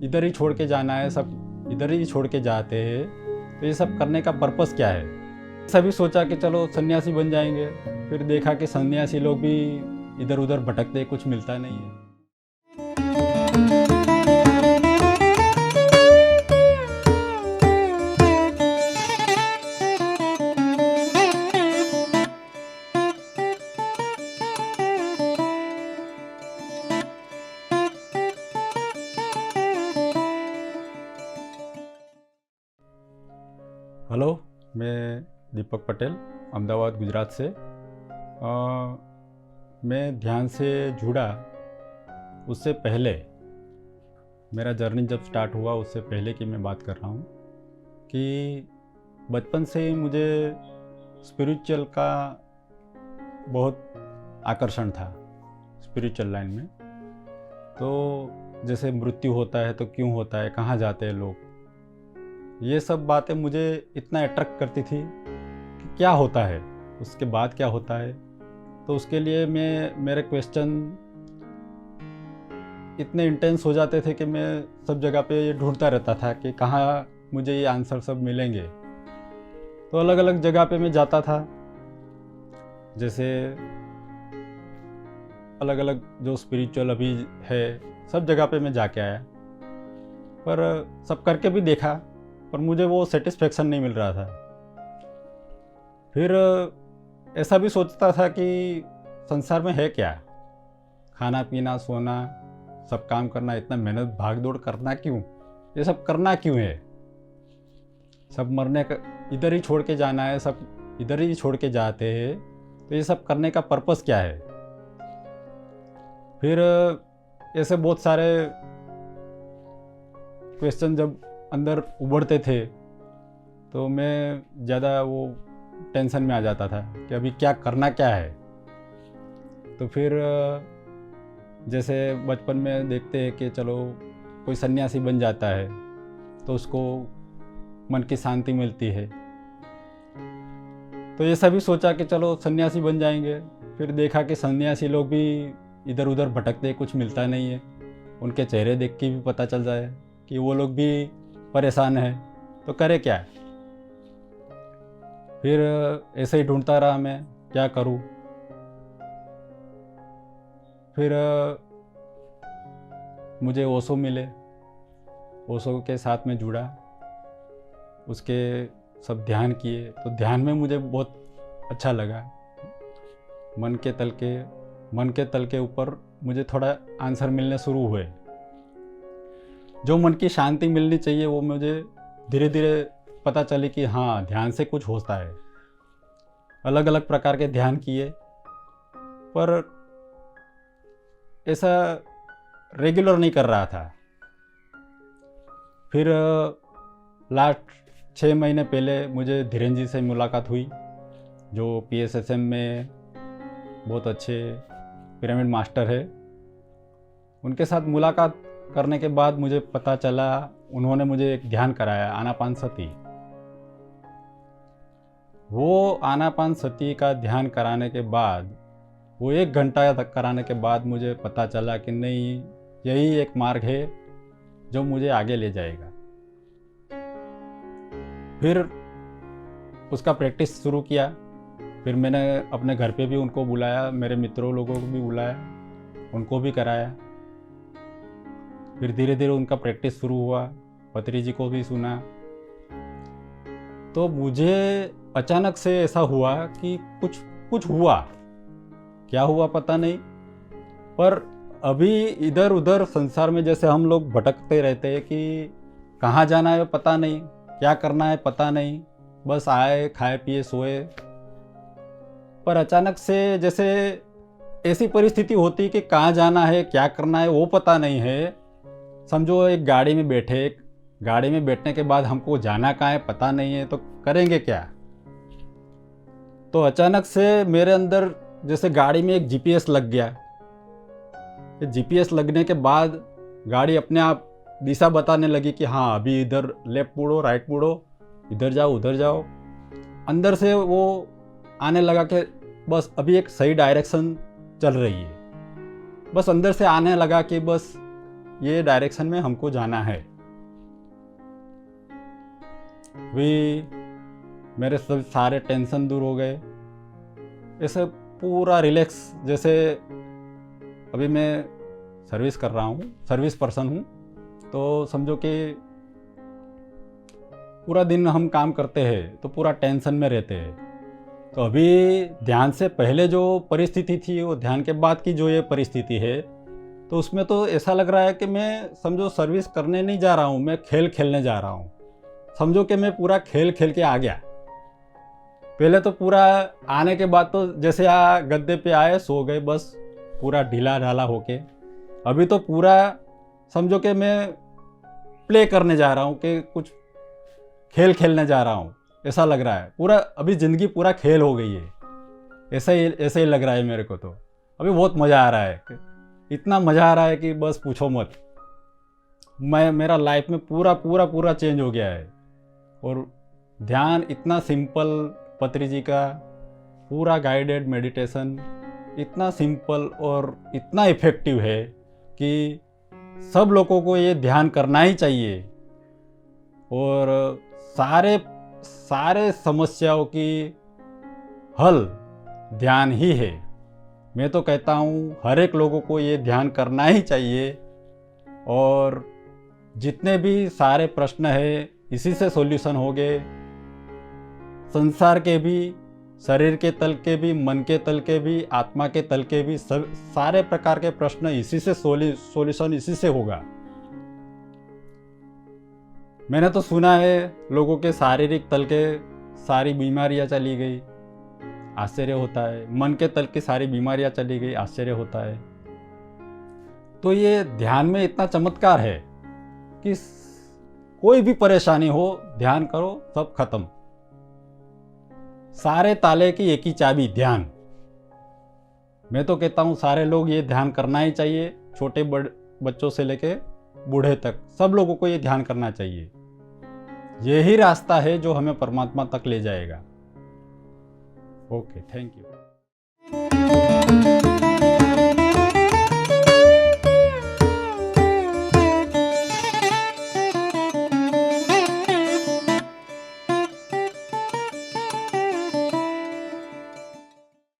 इधर ही छोड़ के जाना है, सब इधर ही छोड़ के जाते हैं, तो ये सब करने का पर्पस क्या है। सभी सोचा कि चलो सन्यासी बन जाएंगे, फिर देखा कि सन्यासी लोग भी इधर उधर भटकते, कुछ मिलता नहीं है। हेलो, मैं दीपक पटेल, अहमदाबाद गुजरात से। मैं ध्यान से जुड़ा उससे पहले, मेरा जर्नी जब स्टार्ट हुआ उससे पहले की मैं बात कर रहा हूँ कि बचपन से ही मुझे स्पिरिचुअल का बहुत आकर्षण था, स्पिरिचुअल लाइन में। तो जैसे मृत्यु होता है तो क्यों होता है, कहाँ जाते हैं लोग, ये सब बातें मुझे इतना अट्रैक्ट करती थी कि क्या होता है, उसके बाद क्या होता है। तो उसके लिए मेरे क्वेश्चन इतने इंटेंस हो जाते थे कि मैं सब जगह पे ये ढूंढता रहता था कि कहाँ मुझे ये आंसर सब मिलेंगे। तो अलग अलग जगह पे मैं जाता था, जैसे अलग अलग जो स्पिरिचुअल अभी है सब जगह पे मैं जाके आया, पर सब करके भी देखा, पर मुझे वो सेटिस्फेक्शन नहीं मिल रहा था। फिर ऐसा भी सोचता था कि संसार में है क्या, खाना पीना सोना सब काम करना, इतना मेहनत भाग दौड़ करना क्यों, ये सब करना क्यों है, सब मरने का इधर ही छोड़ के जाना है, सब इधर ही छोड़ के जाते हैं, तो ये सब करने का पर्पस क्या है। फिर ऐसे बहुत सारे क्वेश्चन जब अंदर उभरते थे तो मैं ज़्यादा वो टेंशन में आ जाता था कि अभी क्या करना क्या है। तो फिर जैसे बचपन में देखते हैं कि चलो कोई सन्यासी बन जाता है तो उसको मन की शांति मिलती है, तो ये सभी सोचा कि चलो सन्यासी बन जाएंगे। फिर देखा कि सन्यासी लोग भी इधर उधर भटकते, कुछ मिलता नहीं है। उनके चेहरे देख के भी पता चल जाए कि वो लोग भी परेशान है, तो करे क्या। फिर ऐसे ही ढूंढता रहा मैं क्या करूं। फिर मुझे ओशो मिले, ओशो के साथ में जुड़ा, उसके सब ध्यान किए, तो ध्यान में मुझे बहुत अच्छा लगा। मन के तल के ऊपर मुझे थोड़ा आंसर मिलने शुरू हुए। जो मन की शांति मिलनी चाहिए वो मुझे धीरे धीरे पता चली कि हाँ, ध्यान से कुछ होता है। अलग अलग प्रकार के ध्यान किए, पर ऐसा रेगुलर नहीं कर रहा था। फिर लास्ट 6 महीने पहले मुझे धीरेन जी से मुलाकात हुई, जो PSSM में बहुत अच्छे पिरामिड मास्टर है। उनके साथ मुलाकात करने के बाद मुझे पता चला, उन्होंने मुझे एक ध्यान कराया, आनापानसती। वो आनापानसती का ध्यान कराने के बाद, वो 1 घंटा तक कराने के बाद मुझे पता चला कि नहीं, यही एक मार्ग है जो मुझे आगे ले जाएगा। फिर उसका प्रैक्टिस शुरू किया। फिर मैंने अपने घर पे भी उनको बुलाया, मेरे मित्रों लोगों को भी बुलाया, उनको भी कराया। फिर धीरे धीरे उनका प्रैक्टिस शुरू हुआ, पत्री जी को भी सुना। तो मुझे अचानक से ऐसा हुआ कि कुछ हुआ, क्या हुआ पता नहीं, पर अभी इधर उधर संसार में जैसे हम लोग भटकते रहते हैं कि कहाँ जाना है पता नहीं, क्या करना है पता नहीं, बस आए खाए पिए सोए। पर अचानक से जैसे ऐसी परिस्थिति होती कि कहाँ जाना है क्या करना है वो पता नहीं है। समझो एक गाड़ी में बैठे, गाड़ी में बैठने के बाद हमको जाना कहाँ है पता नहीं है, तो करेंगे क्या। तो अचानक से मेरे अंदर जैसे गाड़ी में एक GPS लग गया। GPS लगने के बाद गाड़ी अपने आप दिशा बताने लगी कि हाँ, अभी इधर लेफ्ट मुड़ो, राइट मुड़ो, इधर जाओ उधर जाओ। अंदर से वो आने लगा कि बस अभी एक सही डायरेक्शन चल रही है। बस अंदर से आने लगा कि बस ये डायरेक्शन में हमको जाना है। भी मेरे सब सारे टेंशन दूर हो गए, ऐसे पूरा रिलैक्स। जैसे अभी मैं सर्विस कर रहा हूँ, सर्विस पर्सन हूँ, तो समझो कि पूरा दिन हम काम करते हैं तो पूरा टेंशन में रहते हैं। तो अभी ध्यान से पहले जो परिस्थिति थी, वो ध्यान के बाद की जो ये परिस्थिति है, तो उसमें तो ऐसा लग रहा है कि मैं समझो सर्विस करने नहीं जा रहा हूँ, मैं खेल खेलने जा रहा हूँ। समझो कि मैं पूरा खेल खेल के आ गया। पहले तो पूरा आने के बाद तो जैसे गद्दे पे आए, सो गए बस, पूरा ढीला ढाला होके। अभी तो पूरा समझो कि मैं प्ले करने जा रहा हूँ, कि कुछ खेल खेलने जा रहा हूँ, ऐसा लग रहा है। पूरा अभी ज़िंदगी पूरा खेल हो गई है, ऐसा ही लग रहा है मेरे को। तो अभी बहुत मज़ा आ रहा है, इतना मज़ा आ रहा है कि बस पूछो मत। मेरा लाइफ में पूरा चेंज हो गया है। और ध्यान इतना सिंपल, पत्री जी का पूरा गाइडेड मेडिटेशन इतना सिंपल और इतना इफ़ेक्टिव है कि सब लोगों को ये ध्यान करना ही चाहिए। और सारे समस्याओं की हल ध्यान ही है। मैं तो कहता हूँ हर एक लोगों को ये ध्यान करना ही चाहिए। और जितने भी सारे प्रश्न है, इसी से सॉल्यूशन हो गए। संसार के भी, शरीर के तल के भी, मन के तल के भी, आत्मा के तल के भी, सब सारे प्रकार के प्रश्न इसी से सॉल्यूशन इसी से होगा। मैंने तो सुना है लोगों के शारीरिक तल के सारी बीमारियां चली गई, आश्चर्य होता है। मन के तल की सारी बीमारियां चली गई, आश्चर्य होता है। तो ये ध्यान में इतना चमत्कार है कि कोई भी परेशानी हो, ध्यान करो, सब खत्म। सारे ताले की एक ही चाबी, ध्यान। मैं तो कहता हूँ सारे लोग ये ध्यान करना ही चाहिए, छोटे बड़े बच्चों से लेके बूढ़े तक सब लोगों को ये ध्यान करना चाहिए। यही रास्ता है जो हमें परमात्मा तक ले जाएगा। Okay, thank you.